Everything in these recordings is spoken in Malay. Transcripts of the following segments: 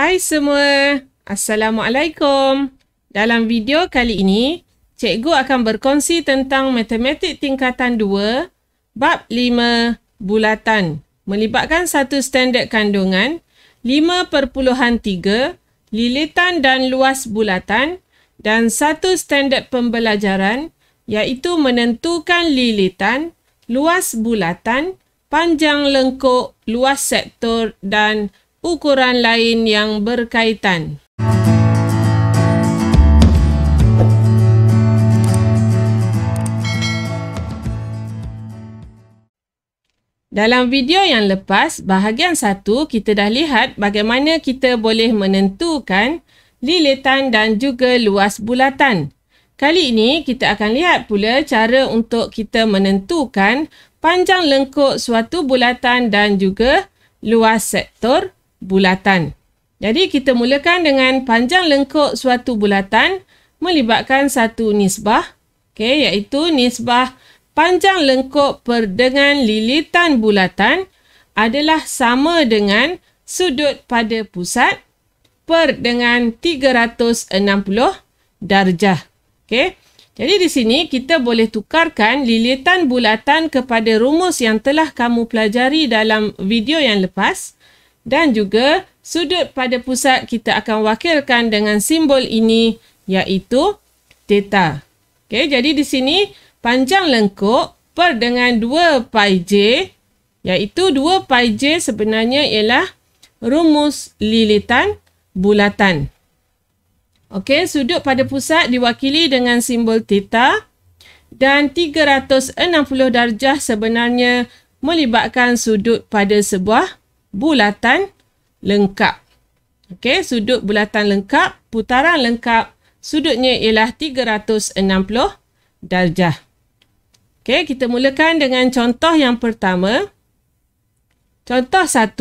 Hai semua, Assalamualaikum. Dalam video kali ini, cikgu akan berkongsi tentang matematik tingkatan 2, bab 5 bulatan, melibatkan satu standard kandungan, 5.3, lilitan dan luas bulatan, dan satu standard pembelajaran, iaitu menentukan lilitan, luas bulatan, panjang lengkuk, luas sektor dan ukuran lain yang berkaitan. Dalam video yang lepas, bahagian 1 kita dah lihat bagaimana kita boleh menentukan lilitan dan juga luas bulatan. Kali ini kita akan lihat pula cara untuk kita menentukan panjang lengkuk suatu bulatan dan juga luas sektor bulatan. Jadi kita mulakan dengan panjang lengkuk suatu bulatan melibatkan satu nisbah, iaitu nisbah panjang lengkuk per dengan lilitan bulatan adalah sama dengan sudut pada pusat per dengan 360 darjah. Jadi di sini kita boleh tukarkan lilitan bulatan kepada rumus yang telah kamu pelajari dalam video yang lepas. Dan juga sudut pada pusat kita akan wakilkan dengan simbol ini iaitu theta. Jadi di sini panjang lengkuk per dengan 2 pi j iaitu 2 pi j sebenarnya ialah rumus lilitan bulatan. Sudut pada pusat diwakili dengan simbol theta dan 360 darjah sebenarnya melibatkan sudut pada sebuah bulatan lengkap. Sudut bulatan lengkap, putaran lengkap, sudutnya ialah 360 darjah. Kita mulakan dengan contoh yang pertama. Contoh 1,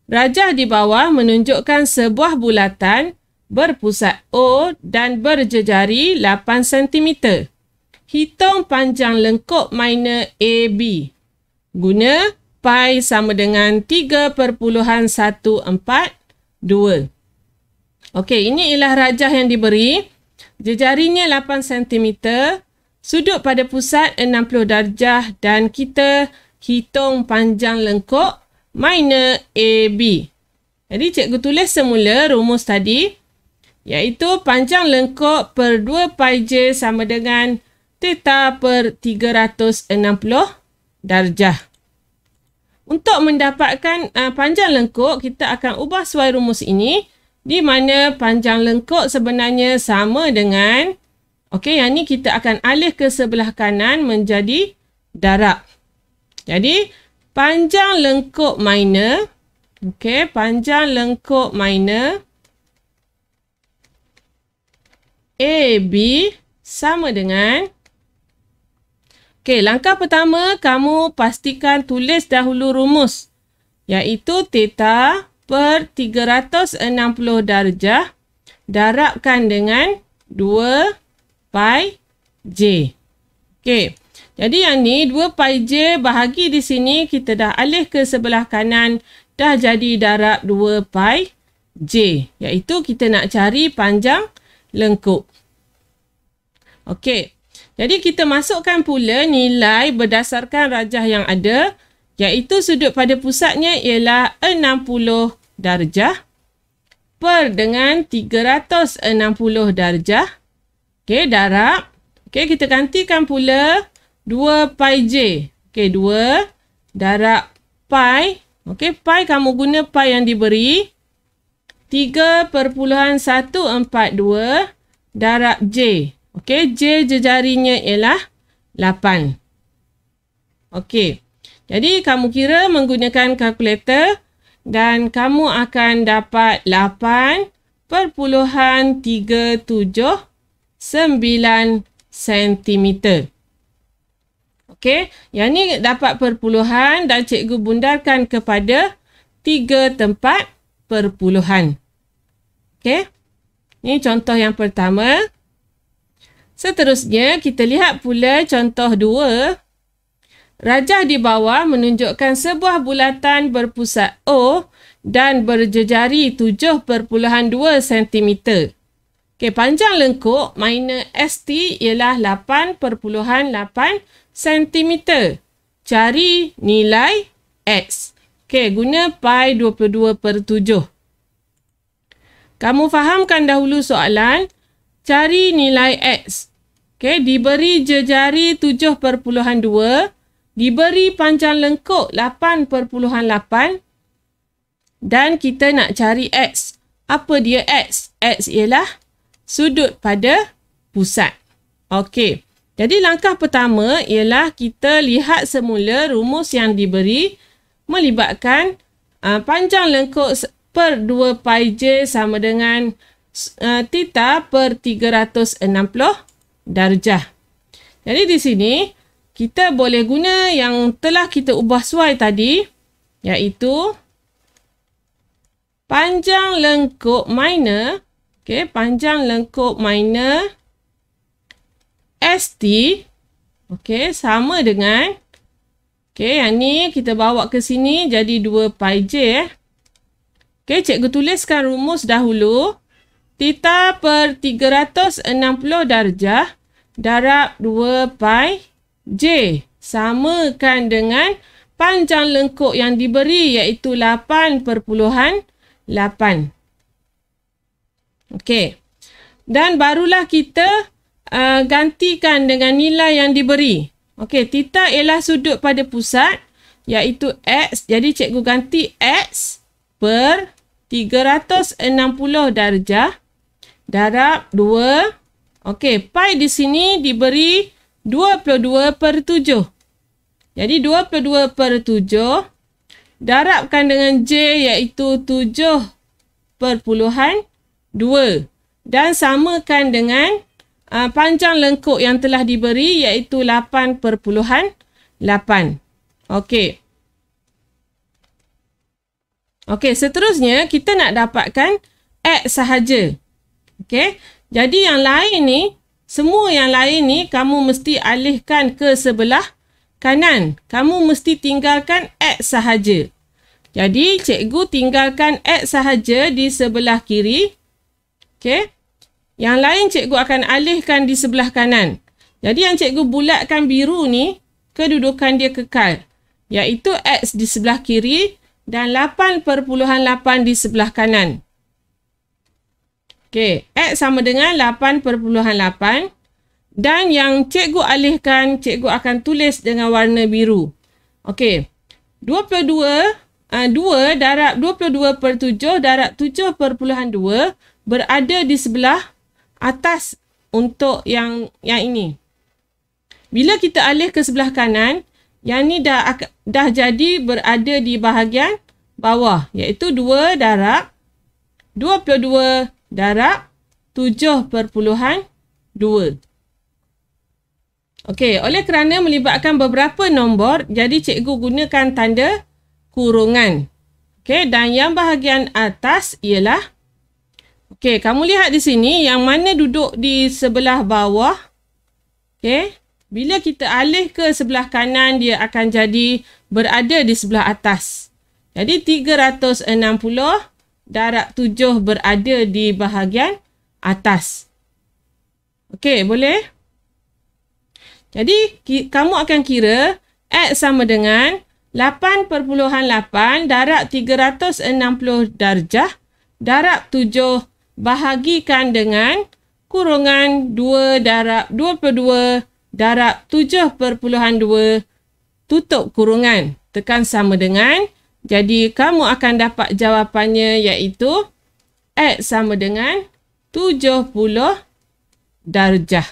rajah di bawah menunjukkan sebuah bulatan berpusat O dan berjejari 8 cm. Hitung panjang lengkuk minor AB. Guna pi sama dengan 3.142. Ini ialah rajah yang diberi. Jejarinya 8 cm. Sudut pada pusat 60 darjah dan kita hitung panjang lengkuk minor AB. Jadi cikgu tulis semula rumus tadi, iaitu panjang lengkuk per 2 pi j sama dengan theta per 360 darjah. Untuk mendapatkan panjang lengkuk, kita akan ubah suai rumus ini, di mana panjang lengkuk sebenarnya sama dengan, yang ni kita akan alih ke sebelah kanan menjadi darab. Jadi, panjang lengkuk minor, panjang lengkuk minor AB sama dengan, langkah pertama, kamu pastikan tulis dahulu rumus, iaitu theta per 360 darjah darabkan dengan 2 pi j. Jadi yang ni 2 pi j bahagi di sini, kita dah alih ke sebelah kanan, dah jadi darab 2 pi j, iaitu kita nak cari panjang lengkuk. Jadi kita masukkan pula nilai berdasarkan rajah yang ada, iaitu sudut pada pusatnya ialah 60 darjah per dengan 360 darjah. Darab. Kita gantikan pula 2 pi j. 2 darab pi. Pi kamu guna pi yang diberi. 3.142 darab j. J jejarinya ialah 8. Jadi kamu kira menggunakan kalkulator dan kamu akan dapat 8.379 cm. Yang ni dapat perpuluhan dan cikgu bundarkan kepada 3 tempat perpuluhan. Ini contoh yang pertama. Seterusnya, kita lihat pula contoh 2. Rajah di bawah menunjukkan sebuah bulatan berpusat O dan berjejari 7.2 cm. Okey, panjang lengkuk minor ST ialah 8.8 cm. Cari nilai X. Okey, guna pi 22/7. Kamu fahamkan dahulu soalan. Cari nilai X. Okey, diberi jejari 7.2, diberi panjang lengkuk 8.8 dan kita nak cari X. Apa dia X? X ialah sudut pada pusat. Okey. Jadi langkah pertama ialah kita lihat semula rumus yang diberi melibatkan panjang lengkuk per 2 pi j sama dengan theta per 360 darjah. Jadi di sini kita boleh guna yang telah kita ubah suai tadi, iaitu panjang lengkuk minor, okey, panjang lengkuk minor ST, okey, sama dengan, okey, yang ni kita bawa ke sini jadi 2 pi j. Okey, cikgu tuliskan rumus dahulu. Theta per 360 darjah darab 2 pi j samakan dengan panjang lengkuk yang diberi iaitu 8.8. Okey. Dan barulah kita gantikan dengan nilai yang diberi. Okey, theta ialah sudut pada pusat iaitu X. Jadi cikgu ganti X per 360 darjah darab 2. Okey, pi di sini diberi 22/7. Jadi 22/7 darabkan dengan J iaitu 7/2 dan samakan dengan panjang lengkuk yang telah diberi iaitu 8.8. Okey. Okey, seterusnya kita nak dapatkan X sahaja. Okey. Jadi yang lain ni, semua yang lain ni kamu mesti alihkan ke sebelah kanan. Kamu mesti tinggalkan X sahaja. Jadi cikgu tinggalkan X sahaja di sebelah kiri. Okey. Yang lain cikgu akan alihkan di sebelah kanan. Jadi yang cikgu bulatkan biru ni, kedudukan dia kekal. Iaitu X di sebelah kiri dan 8.8 di sebelah kanan. Okey, X sama dengan 8.8 dan yang cikgu alihkan, cikgu akan tulis dengan warna biru. Okey, 2 darab 22/7 darab 7.2 berada di sebelah atas untuk yang ini. Bila kita alih ke sebelah kanan, yang ni dah jadi berada di bahagian bawah, iaitu 2 darab 22 darab 7.2. Okey, oleh kerana melibatkan beberapa nombor, jadi cikgu gunakan tanda kurungan. Okey, dan yang bahagian atas ialah, okey, kamu lihat di sini yang mana duduk di sebelah bawah. Okey, bila kita alih ke sebelah kanan, dia akan jadi berada di sebelah atas. Jadi 360 darab 7 berada di bahagian atas. Okey, boleh? Jadi, kamu akan kira X sama dengan 8.8 darab 360 darjah darab 7 bahagikan dengan kurungan 2 darab 22 darab 7.2 tutup kurungan. Tekan sama dengan. Jadi, kamu akan dapat jawapannya iaitu X sama dengan 70 darjah.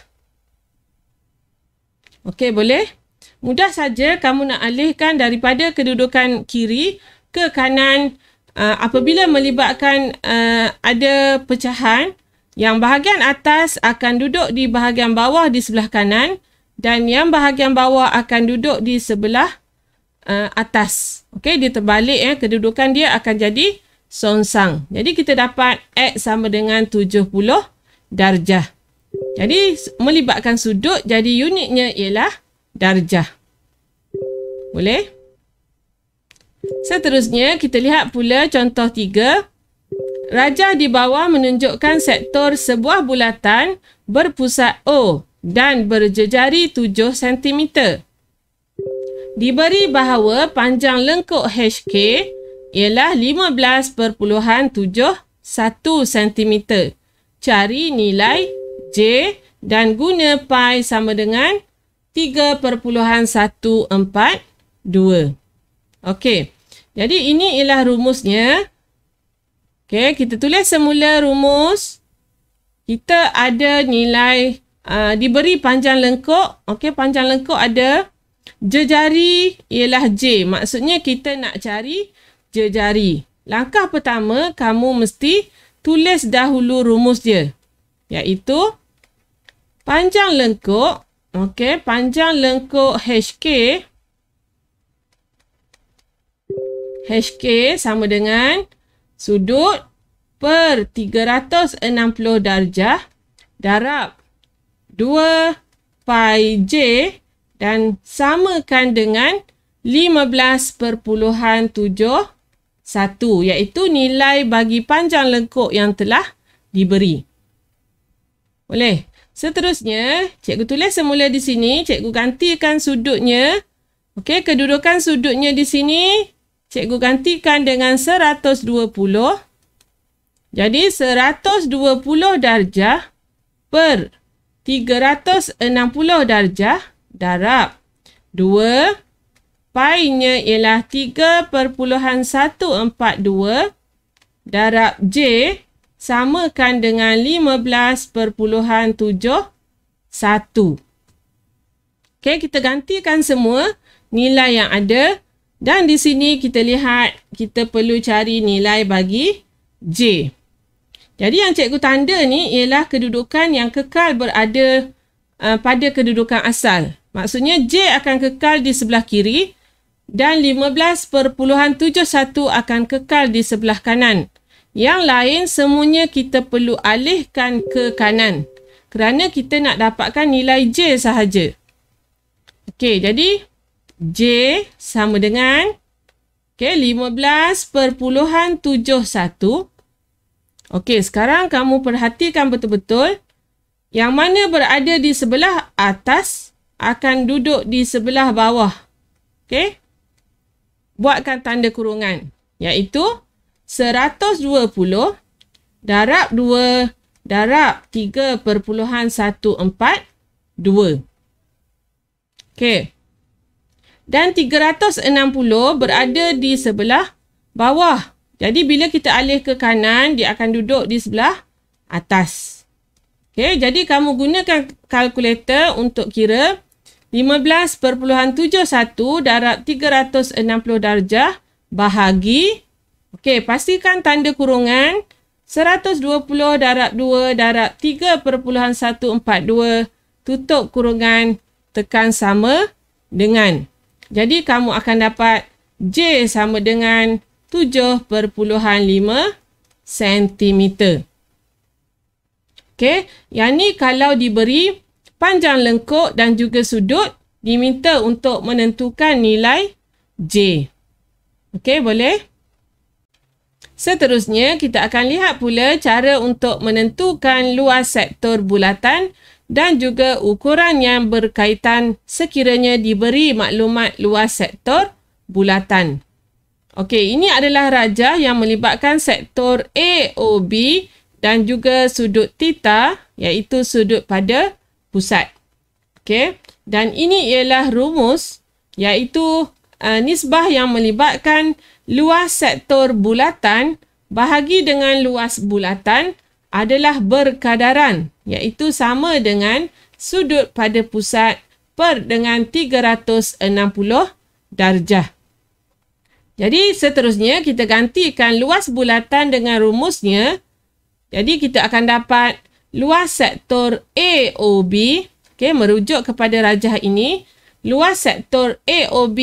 Okey, boleh? Mudah saja kamu nak alihkan daripada kedudukan kiri ke kanan apabila melibatkan ada pecahan. Yang bahagian atas akan duduk di bahagian bawah di sebelah kanan dan yang bahagian bawah akan duduk di sebelah atas. Okey, dia terbalik kedudukan dia akan jadi songsang. Jadi kita dapat X sama dengan 70 darjah. Jadi melibatkan sudut, jadi unitnya ialah darjah. Boleh? Seterusnya, kita lihat pula contoh 3. Rajah di bawah menunjukkan sektor sebuah bulatan berpusat O dan berjejari 7 cm. Diberi bahawa panjang lengkuk HK ialah 15.71 cm. Cari nilai J dan guna pi sama dengan 3.142. Okey. Jadi ini ialah rumusnya. Okey, kita tulis semula rumus. Kita ada nilai diberi panjang lengkuk. Okey, panjang lengkuk ada jejari ialah J. Maksudnya kita nak cari jejari. Langkah pertama, kamu mesti tulis dahulu rumus dia. Iaitu panjang lengkuk. Okey, panjang lengkuk HK sama dengan sudut per 360 darjah darab 2 pi J dan samakan dengan 15.71 iaitu nilai bagi panjang lengkuk yang telah diberi. Boleh? Seterusnya, cikgu tulis semula di sini, cikgu gantikan sudutnya. Okey, kedudukan sudutnya di sini cikgu gantikan dengan 120. Jadi 120 darjah per 360 darjah darab 2 pi-nya ialah 3.142 darab J samakan dengan 15.71. Okey, kita gantikan semua nilai yang ada dan di sini kita lihat kita perlu cari nilai bagi J. Jadi yang cikgu tanda ni ialah kedudukan yang kekal berada pada kedudukan asal. Maksudnya J akan kekal di sebelah kiri dan 15.71 akan kekal di sebelah kanan. Yang lain semuanya kita perlu alihkan ke kanan kerana kita nak dapatkan nilai J sahaja. Okey, jadi J sama dengan 15.71. Okey, sekarang kamu perhatikan betul-betul. Yang mana berada di sebelah atas akan duduk di sebelah bawah. Okey. Buatkan tanda kurungan. Iaitu 120 darab 2 darab 3.142. Okey. Dan 360 berada di sebelah bawah. Jadi bila kita alih ke kanan, dia akan duduk di sebelah atas. Okey, jadi kamu gunakan kalkulator untuk kira 15.71 darab 360 darjah bahagi. Okey, pastikan tanda kurungan 120 darab 2 darab 3.142 tutup kurungan tekan sama dengan. Jadi kamu akan dapat J sama dengan 7.5 cm. Okey, yang ni kalau diberi panjang lengkuk dan juga sudut, diminta untuk menentukan nilai J. Okey, boleh? Seterusnya, kita akan lihat pula cara untuk menentukan luas sektor bulatan dan juga ukuran yang berkaitan sekiranya diberi maklumat luas sektor bulatan. Okey, ini adalah rajah yang melibatkan sektor AOB dan juga sudut theta iaitu sudut pada pusat. Okey, dan ini ialah rumus iaitu nisbah yang melibatkan luas sektor bulatan bahagi dengan luas bulatan adalah berkadaran iaitu sama dengan sudut pada pusat per dengan 360 darjah. Jadi seterusnya kita gantikan luas bulatan dengan rumusnya. Jadi kita akan dapat luas sektor AOB, okay, merujuk kepada rajah ini. Luas sektor AOB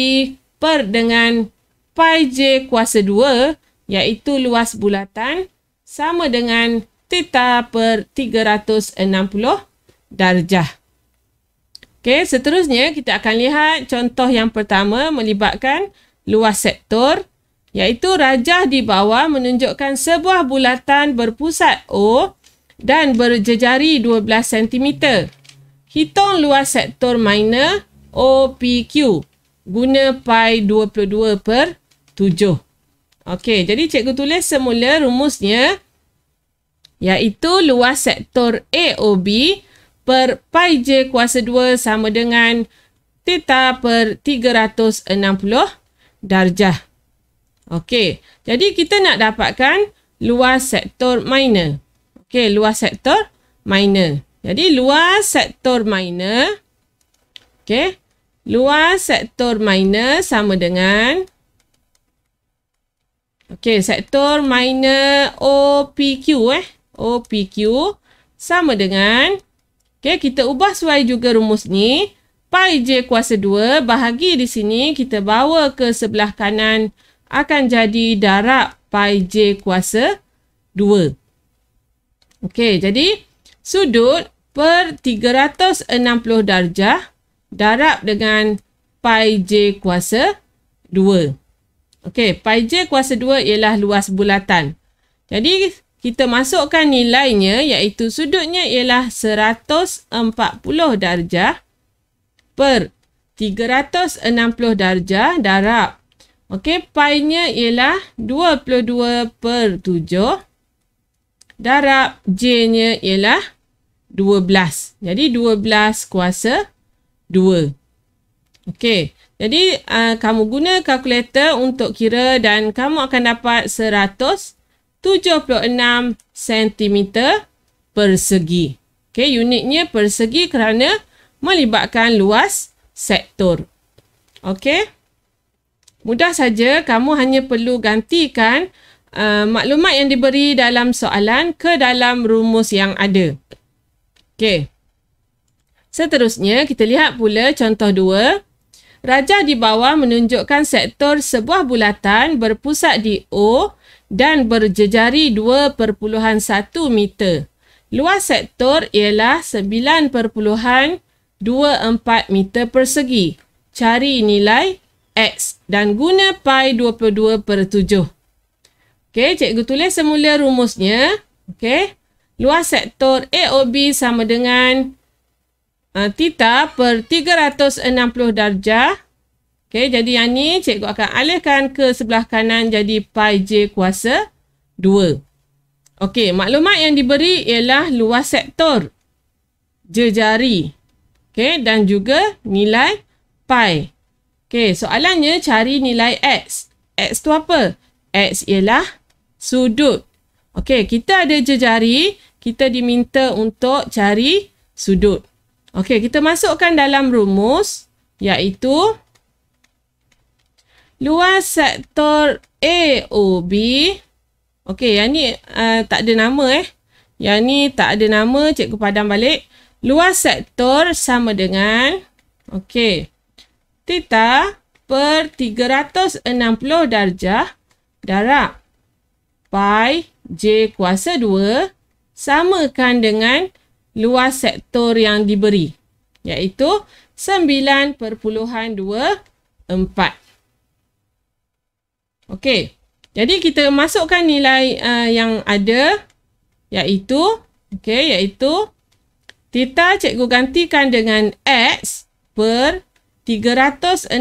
per dengan pi J kuasa 2 iaitu luas bulatan sama dengan theta per 360 darjah. Okay, seterusnya kita akan lihat contoh yang pertama melibatkan luas sektor, iaitu rajah di bawah menunjukkan sebuah bulatan berpusat O dan berjejari 12 cm. Hitung luas sektor minor OPQ guna pi 22/7. Okey, jadi cikgu tulis semula rumusnya, iaitu luas sektor AOB per pi J kuasa 2 sama dengan theta per 360 darjah. Okey, jadi kita nak dapatkan luas sektor minor. Okey, luas sektor minor. Jadi luas sektor minor, okey, luas sektor minor sama dengan, okey, sektor minor OPQ OPQ sama dengan, okey, kita ubah sesuai juga rumus ni. Pi J kuasa 2 bahagi di sini kita bawa ke sebelah kanan akan jadi darab pi J kuasa 2. Okey, jadi sudut per 360 darjah darab dengan pi J kuasa 2. Okey, pi J kuasa 2 ialah luas bulatan. Jadi kita masukkan nilainya, iaitu sudutnya ialah 140 darjah per 360 darjah darab. Okey, pi-nya ialah 22/7 darab J-nya ialah 12. Jadi 12 kuasa 2. Okey, jadi kamu guna kalkulator untuk kira dan kamu akan dapat 176 cm persegi. Okey, unitnya persegi kerana melibatkan luas sektor. Okey. Mudah saja, kamu hanya perlu gantikan maklumat yang diberi dalam soalan ke dalam rumus yang ada. Okey. Seterusnya, kita lihat pula contoh 2. Rajah di bawah menunjukkan sektor sebuah bulatan berpusat di O dan berjejari 2.1 meter. Luas sektor ialah 9.24 meter persegi. Cari nilai X dan guna pi 22/7. Okey, cikgu tulis semula rumusnya. Okey, luas sektor AOB sama dengan theta per 360 darjah. Okey, jadi yang ni cikgu akan alihkan ke sebelah kanan jadi pi J kuasa 2. Okey, maklumat yang diberi ialah luas sektor, jejari. Okey, dan juga nilai pi. Okey, soalannya cari nilai X. X tu apa? X ialah sudut. Okey, kita ada jejari, kita diminta untuk cari sudut. Okey, kita masukkan dalam rumus, iaitu luas sektor AOB. Okey, yang ni tak ada nama Yang ni tak ada nama, cikgu padam balik. Luas sektor sama dengan, okey, theta per 360 darjah darab pi J kuasa 2 samakan dengan luas sektor yang diberi, iaitu 9.24. Okey, jadi kita masukkan nilai yang ada, iaitu, okey, iaitu theta cikgu gantikan dengan X per 360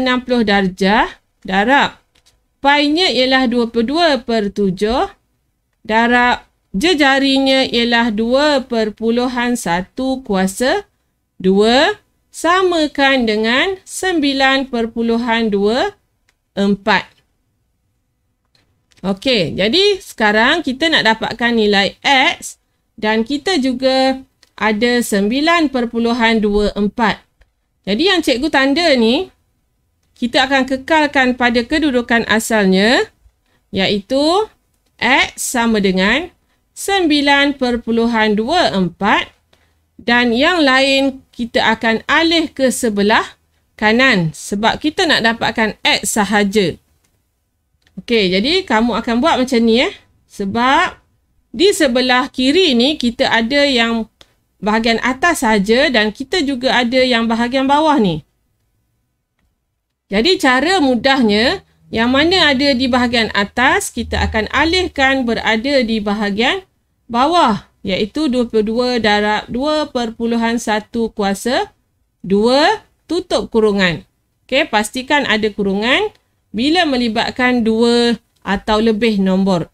darjah darab pi-nya ialah 22/7 darab jejarinya ialah 2.1 kuasa 2 samakan dengan 9.24. Okey, jadi sekarang kita nak dapatkan nilai X dan kita juga ada 9.24. Jadi yang cikgu tanda ni, kita akan kekalkan pada kedudukan asalnya, iaitu X sama dengan 9.24 dan yang lain kita akan alih ke sebelah kanan sebab kita nak dapatkan X sahaja. Okey, jadi kamu akan buat macam ni sebab di sebelah kiri ni kita ada yang bahagian atas saja dan kita juga ada yang bahagian bawah ni. Jadi cara mudahnya Yang mana ada di bahagian atas, kita akan alihkan berada di bahagian bawah. Iaitu 22 darab 2/1 kuasa 2 tutup kurungan. Okey, pastikan ada kurungan bila melibatkan 2 atau lebih nombor.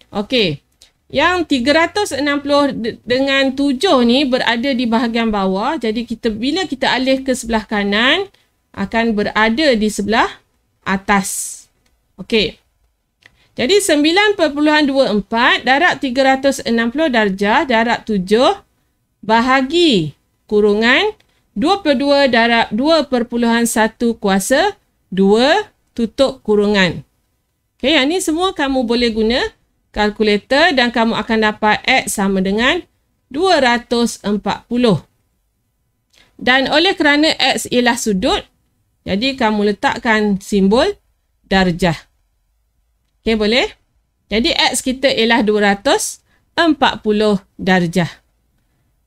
Okey, yang 360 dengan 7 ni berada di bahagian bawah. Jadi bila kita alih ke sebelah kanan, akan berada di sebelah atas. Okey. Jadi 9.24 darab 360 darjah darab 7 bahagi kurungan 22 darab 2/1 kuasa 2 tutup kurungan. Okey, yang ni semua kamu boleh guna kalkulator dan kamu akan dapat X sama dengan 240. Dan oleh kerana X ialah sudut, jadi kamu letakkan simbol darjah. Okey, boleh? Jadi X kita ialah 240 darjah.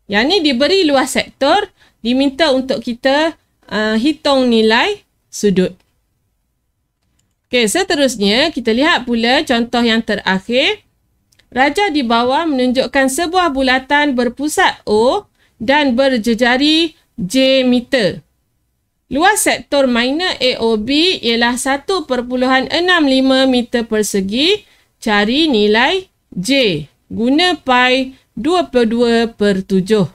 Yang ni diberi luas sektor, diminta untuk kita hitung nilai sudut. Okey, seterusnya kita lihat pula contoh yang terakhir. Rajah di bawah menunjukkan sebuah bulatan berpusat O dan berjejari J meter. Luas sektor minor AOB ialah 1.65 meter persegi. Cari nilai J. Guna pi 22/7.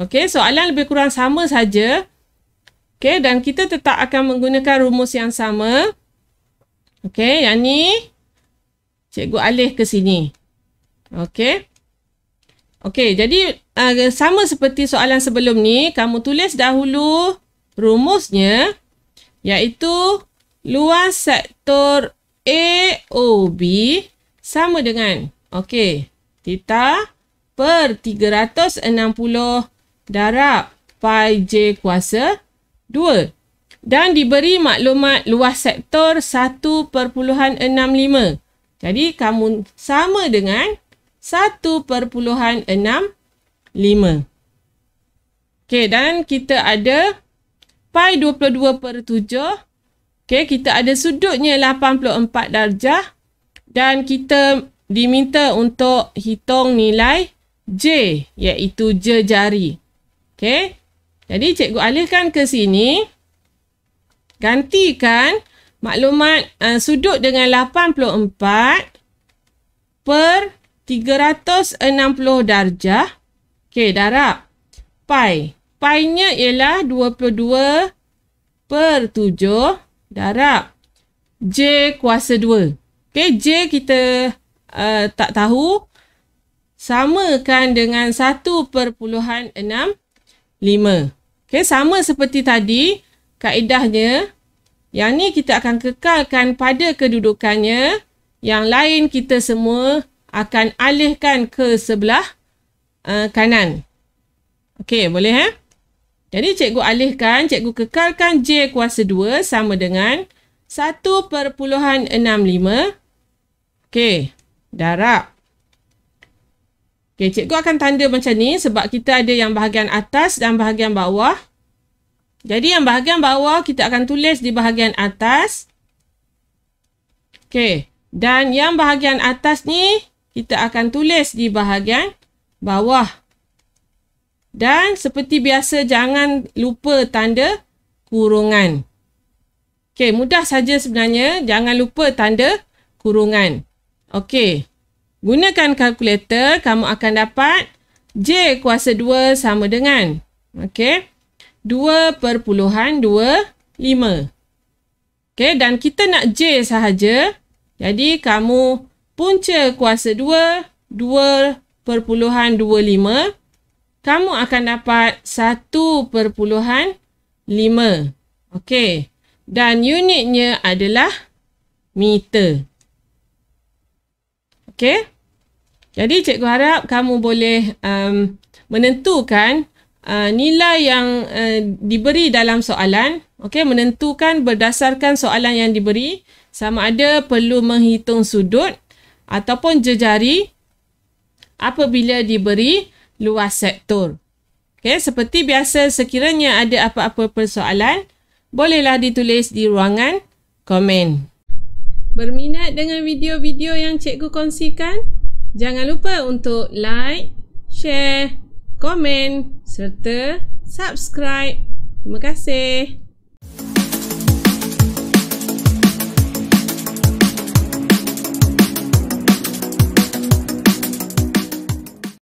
Okey, soalan lebih kurang sama saja. Okey, dan kita tetap akan menggunakan rumus yang sama. Okey, yang ni cikgu alih ke sini. Okey. Okey, jadi sama seperti soalan sebelum ni, kamu tulis dahulu rumusnya, iaitu luas sektor AOB sama dengan, okey, theta per 360 darab pi J kuasa 2. Dan diberi maklumat luas sektor 1.65. Jadi, kamu sama dengan 1.65. Okey, dan kita ada pi 22/7. Okey, kita ada sudutnya 84 darjah. Dan kita diminta untuk hitung nilai J, iaitu jejari. Okey, jadi cikgu alihkan ke sini. Gantikan maklumat sudut dengan 84 per 360 darjah. Okey, darab pi. Pi-nya ialah 22/7 darab J kuasa 2. Okey, J kita tak tahu. Samakan dengan 1.65. Okey, sama seperti tadi. Kaedahnya, yang ni kita akan kekalkan pada kedudukannya. Yang lain kita semua akan alihkan ke sebelah kanan. Okey, boleh Jadi cikgu alihkan, cikgu kekalkan J kuasa 2 sama dengan 1.65. Okey, darab. Okey, cikgu akan tanda macam ni sebab kita ada yang bahagian atas dan bahagian bawah. Jadi yang bahagian bawah kita akan tulis di bahagian atas. Okey, dan yang bahagian atas ni kita akan tulis di bahagian bawah. Dan seperti biasa, jangan lupa tanda kurungan. Okey, mudah saja sebenarnya. Jangan lupa tanda kurungan. Okey, gunakan kalkulator. Kamu akan dapat J kuasa 2 sama dengan, okey, 2.25. Okey, dan kita nak J sahaja. Jadi, kamu punca kuasa 2, 2.25. Kamu akan dapat 1.5. Okey. Dan unitnya adalah meter. Okey. Jadi cikgu harap kamu boleh menentukan nilai yang diberi dalam soalan. Okey, menentukan berdasarkan soalan yang diberi. Sama ada perlu menghitung sudut ataupun jejari apabila diberi luas sektor. Okey, seperti biasa, sekiranya ada apa-apa persoalan, bolehlah ditulis di ruangan komen. Berminat dengan video-video yang cikgu kongsikan? Jangan lupa untuk like, share, komen serta subscribe. Terima kasih.